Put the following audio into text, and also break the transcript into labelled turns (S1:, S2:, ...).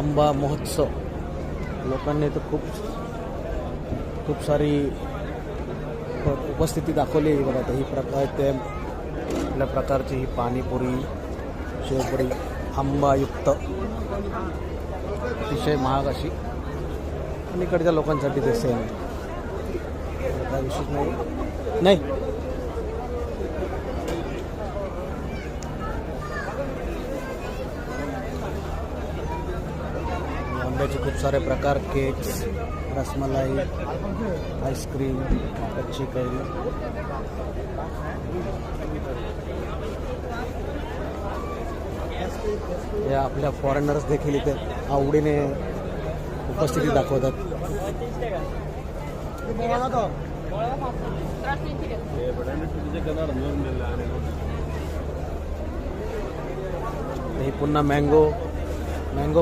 S1: आंबा महोत्सव. लोकांनी तर खूप सारी उपस्थिती दाखवली. बघा ही आपल्या प्रकारची ही पाणीपुरी, शेवपुरी आंबायुक्त अतिशय महाग अशी. आणि इकडच्या लोकांसाठी ते सेम काय विशेष नाही. आंब्याचे खूप सारे प्रकार, केक्स, रसमलाई, आईस्क्रीम, कच्ची कैरी. या आपल्या फॉरेनर्स देखील इथे आवडीने उपस्थिती दाखवतात. हे पुन्हा मँगो